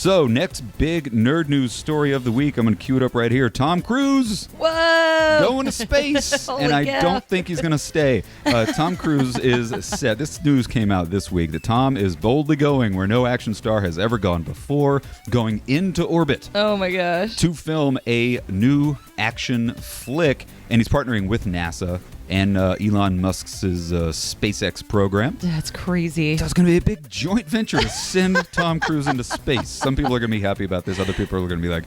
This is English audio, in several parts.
So, next big nerd news story of the week. I'm going to cue it up right here. Tom Cruise Whoa! going to space, and I don't think he's going to stay. Tom Cruise is set. This news came out this week that Tom is boldly going where no action star has ever gone before, going into orbit. Oh my gosh. To film a new action flick, and he's partnering with NASA and Elon Musk's SpaceX program. That's crazy. So it's going to be a big joint venture to send Tom Cruise into space. Some people are going to be happy about this. Other people are going to be like,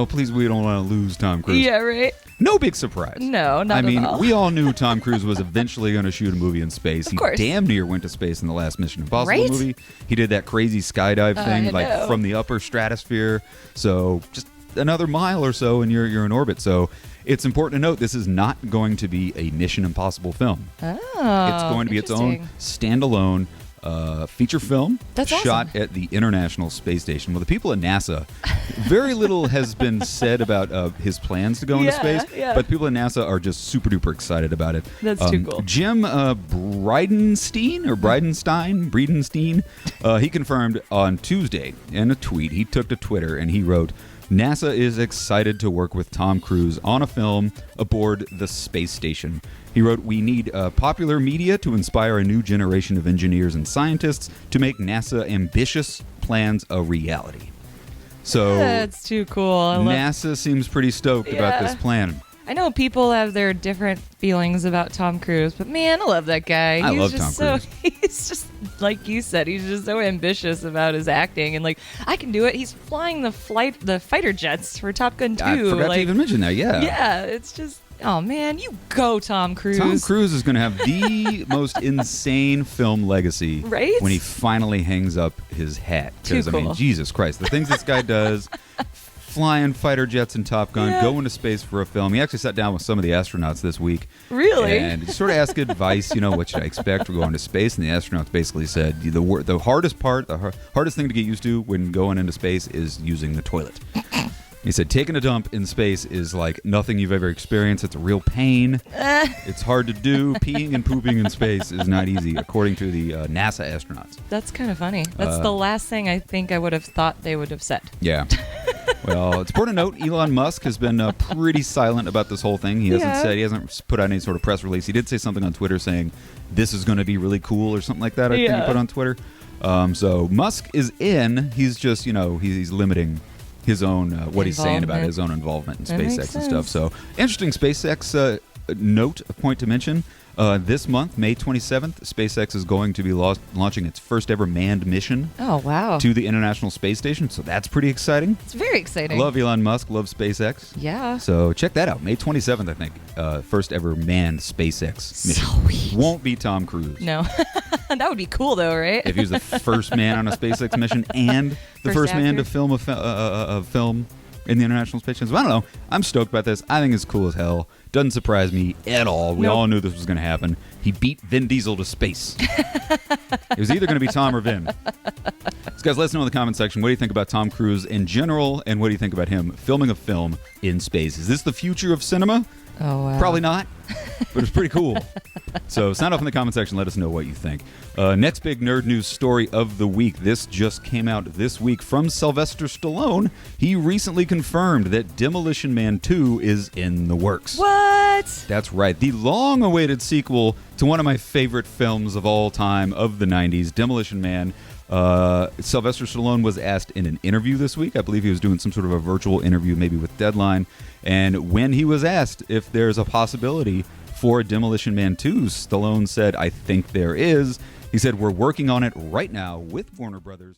please, we don't want to lose Tom Cruise. Yeah, right? No big surprise. No, not at all. We all knew Tom Cruise was eventually going to shoot a movie in space. Of course. He damn near went to space in the last Mission Impossible Right? movie. He did that crazy skydive thing, I know. from the upper stratosphere. So just another mile or so, and you're in orbit. So it's important to note this is not going to be a Mission Impossible film. Oh, It's going to be its own standalone feature film. That's shot awesome. at the International Space Station. Well, the people at NASA, very little has been said about his plans to go into space, but people at NASA are just super duper excited about it. That's too cool. Jim Bridenstine, he confirmed on Tuesday in a tweet. He took to Twitter and he wrote, NASA is excited to work with Tom Cruise on a film aboard the space station. He wrote, we need popular media to inspire a new generation of engineers and scientists to make NASA ambitious plans a reality. So That's too cool. NASA seems pretty stoked about this plan. I know people have their different feelings about Tom Cruise, but man, I love that guy. I love Tom Cruise. He's just, like you said, he's just so ambitious about his acting, and I can do it. He's flying the fighter jets for Top Gun 2. I forgot to even mention that, Yeah, it's just, oh man, you go, Tom Cruise. Tom Cruise is going to have the most insane film legacy Right? when he finally hangs up his hat. Too Because, cool. Jesus Christ, the things this guy does, flying fighter jets in Top Gun, going to space for a film. He actually sat down with some of the astronauts this week. Really? And sort of asked advice, what should I expect for going to space? And the astronauts basically said, the hardest part, the hardest thing to get used to when going into space is using the toilet. He said, taking a dump in space is like nothing you've ever experienced. It's a real pain. It's hard to do. Peeing and pooping in space is not easy, according to the NASA astronauts. That's kind of funny. That's the last thing I think I would have thought they would have said. Yeah. Well, it's important to note Elon Musk has been pretty silent about this whole thing. He hasn't put out any sort of press release. He did say something on Twitter saying this is going to be really cool or something like that. I think he put on Twitter. So Musk is in. He's just he's limiting his own what he's saying about his own involvement in SpaceX and stuff. So interesting SpaceX point to mention. This month, May 27th, SpaceX is going to be launching its first ever manned mission Oh, wow. to the International Space Station. So that's pretty exciting. It's very I exciting. love Elon Musk, love SpaceX. Yeah. So check that out. May 27th, I think. First ever manned SpaceX mission. Sweet. Won't be Tom Cruise. No. That would be cool, though, right? If he was the first man on a SpaceX mission and the first man to film a film in the International Space Station. So I don't know. I'm stoked about this. I think it's cool as hell. Doesn't surprise me at all. We all knew this was going to happen. He beat Vin Diesel to space. It was either going to be Tom or Vin. So guys, let us know in the comment section. What do you think about Tom Cruise in general? And what do you think about him filming a film in space? Is this the future of cinema? Oh, wow. Probably not, but it's pretty cool. So sound off in the comment section. Let us know what you think. Next big nerd news story of the week. This just came out this week from Sylvester Stallone. He recently confirmed that Demolition Man 2 is in the works. What? That's right. The long-awaited sequel to one of my favorite films of all time of the 90s, Demolition Man. Sylvester Stallone was asked in an interview this week. I believe he was doing some sort of a virtual interview, maybe with Deadline. And when he was asked if there's a possibility for Demolition Man 2, Stallone said, I think there is. He said, we're working on it right now with Warner Brothers.